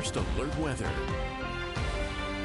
First Alert Weather.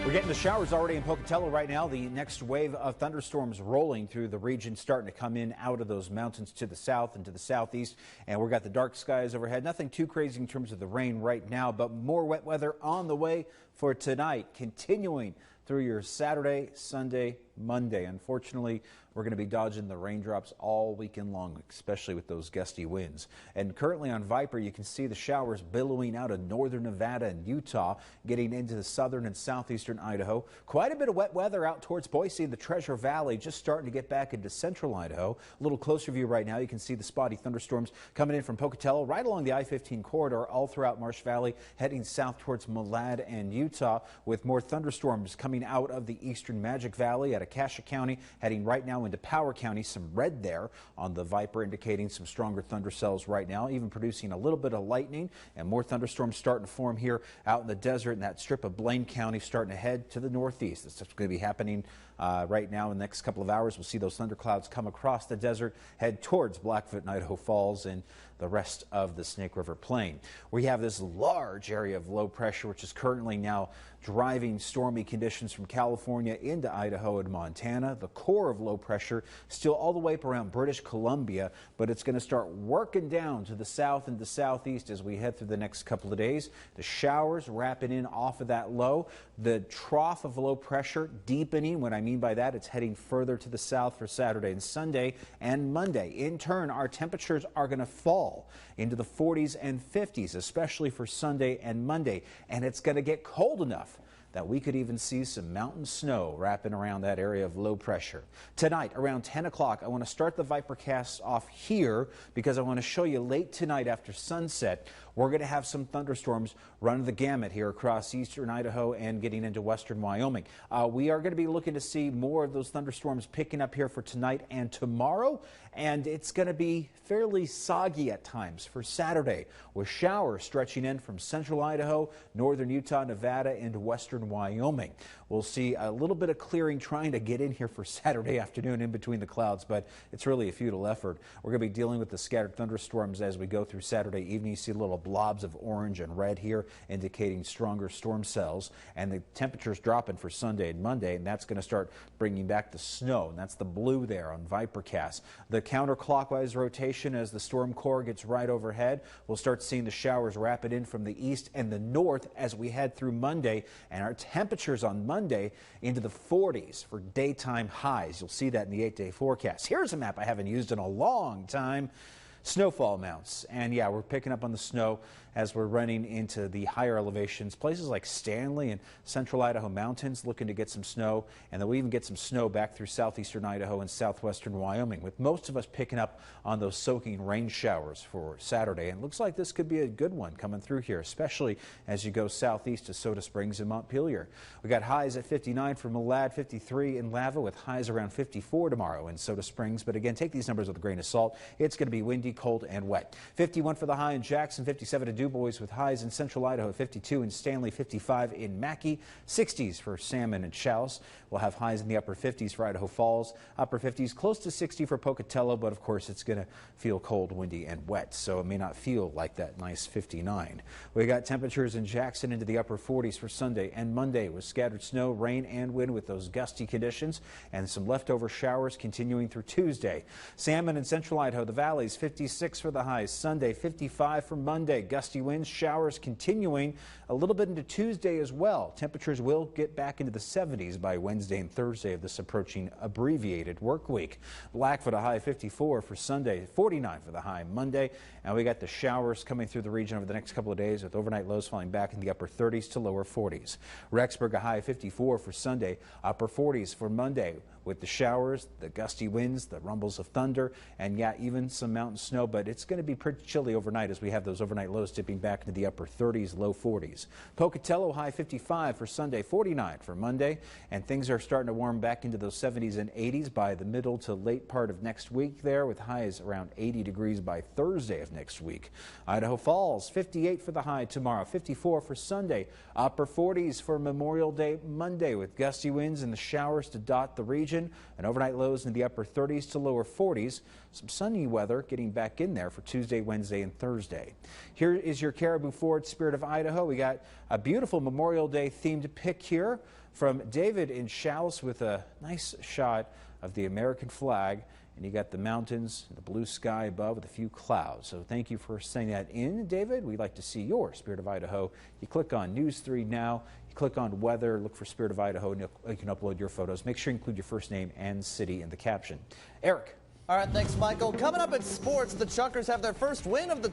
We're getting the showers already in Pocatello right now. The next wave of thunderstorms rolling through the region, starting to come in out of those mountains to the south and to the southeast. And we've got the dark skies overhead. Nothing too crazy in terms of the rain right now, but more wet weather on the way for tonight, continuing through your Saturday, Sunday, Monday. Unfortunately, we're going to be dodging the raindrops all weekend long, especially with those gusty winds. And currently on Viper, you can see the showers billowing out of northern Nevada and Utah, getting into the southern and southeastern Idaho. Quite a bit of wet weather out towards Boise and the Treasure Valley, just starting to get back into central Idaho. A little closer view right now, you can see the spotty thunderstorms coming in from Pocatello right along the I-15 corridor all throughout Marsh Valley, heading south towards Malad and Utah, with more thunderstorms coming out of the eastern Magic Valley at Acacia County, heading right now into Power County. Some red there on the Viper, indicating some stronger thunder cells right now, even producing a little bit of lightning, and more thunderstorms starting to form here out in the desert, and that strip of Blaine County starting to head to the northeast. This is going to be happening right now in the next couple of hours. We'll see those thunderclouds come across the desert, head towards Blackfoot and Idaho Falls and the rest of the Snake River Plain. We have this large area of low pressure, which is currently now driving stormy conditions from California into Idaho and Montana. The core of low pressure still all the way up around British Columbia, but it's going to start working down to the south and the southeast as we head through the next couple of days. The showers wrapping in off of that low. The trough of low pressure deepening. What I mean by that, it's heading further to the south for Saturday and Sunday and Monday. In turn, our temperatures are going to fall into the 40s and 50s, especially for Sunday and Monday. And it's going to get cold enough that we could even see some mountain snow wrapping around that area of low pressure. Tonight, around 10 o'clock, I want to start the Vipercast off here because I want to show you late tonight after sunset, we're going to have some thunderstorms run the gamut here across eastern Idaho and getting into western Wyoming. We are going to be looking to see more of those thunderstorms picking up here for tonight and tomorrow, and it's going to be fairly soggy at times for Saturday, with showers stretching in from central Idaho, northern Utah, Nevada, into western Wyoming. We'll see a little bit of clearing trying to get in here for Saturday afternoon in between the clouds, but it's really a futile effort. We're going to be dealing with the scattered thunderstorms as we go through Saturday evening. You see little blobs of orange and red here indicating stronger storm cells, and the temperatures dropping for Sunday and Monday, and that's going to start bringing back the snow, and that's the blue there on Vipercast. The counterclockwise rotation as the storm core gets right overhead, we'll start seeing the showers rapid in from the east and the north as we head through Monday, and our temperatures on Monday into the 40s for daytime highs. You'll see that in the 8-day forecast. Here's a map I haven't used in a long time. Snowfall amounts, and yeah, we're picking up on the snow as we're running into the higher elevations, places like Stanley and central Idaho mountains looking to get some snow, and then we even get some snow back through southeastern Idaho and southwestern Wyoming, with most of us picking up on those soaking rain showers for Saturday. And it looks like this could be a good one coming through here, especially as you go southeast to Soda Springs and Montpelier. We got highs at 59 for Malad, 53 in Lava, with highs around 54 tomorrow in Soda Springs. But again, take these numbers with a grain of salt. It's going to be windy, cold, and wet. 51 for the high in Jackson, 57 to Du Bois, with highs in central Idaho, 52 in Stanley, 55 in Mackay, 60s for Salmon and Challis. We'll have highs in the upper 50s for Idaho Falls, upper 50s, close to 60 for Pocatello, but of course it's going to feel cold, windy, and wet, so it may not feel like that nice 59. We got temperatures in Jackson into the upper 40s for Sunday and Monday, with scattered snow, rain, and wind with those gusty conditions, and some leftover showers continuing through Tuesday. Salmon and central Idaho, the valleys, 56 for the highs. Sunday, 55 for Monday. Gusty winds, showers continuing a little bit into Tuesday as well. Temperatures will get back into the 70s by Wednesday and Thursday of this approaching abbreviated work week. Blackfoot, a high 54 for Sunday, 49 for the high Monday. And we got the showers coming through the region over the next couple of days, with overnight lows falling back in the upper 30s to lower 40s. Rexburg, a high 54 for Sunday, upper 40s for Monday, with the showers, the gusty winds, the rumbles of thunder, and yeah, even some mountain snow, but it's going to be pretty chilly overnight as we have those overnight lows dipping back into the upper 30s, low 40s. Pocatello, high 55 for Sunday, 49 for Monday, and things are starting to warm back into those 70s and 80s by the middle to late part of next week there, with highs around 80 degrees by Thursday of next week. Idaho Falls, 58 for the high tomorrow, 54 for Sunday, upper 40s for Memorial Day Monday, with gusty winds and the showers to dot the region, and overnight lows in the upper 30s to lower 40s. Some sunny weather getting back in there for Tuesday, Wednesday, and Thursday. Here is is your Caribou Ford Spirit of Idaho. We got a beautiful Memorial Day themed pic here from David in Chalice with a nice shot of the American flag. And you got the mountains, the blue sky above with a few clouds. So thank you for sending that in, David. We'd like to see your Spirit of Idaho. You click on News 3 Now, you click on Weather, look for Spirit of Idaho, and you can upload your photos. Make sure you include your first name and city in the caption. Eric. All right, thanks, Michael. Coming up in sports, the Chuckers have their first win of the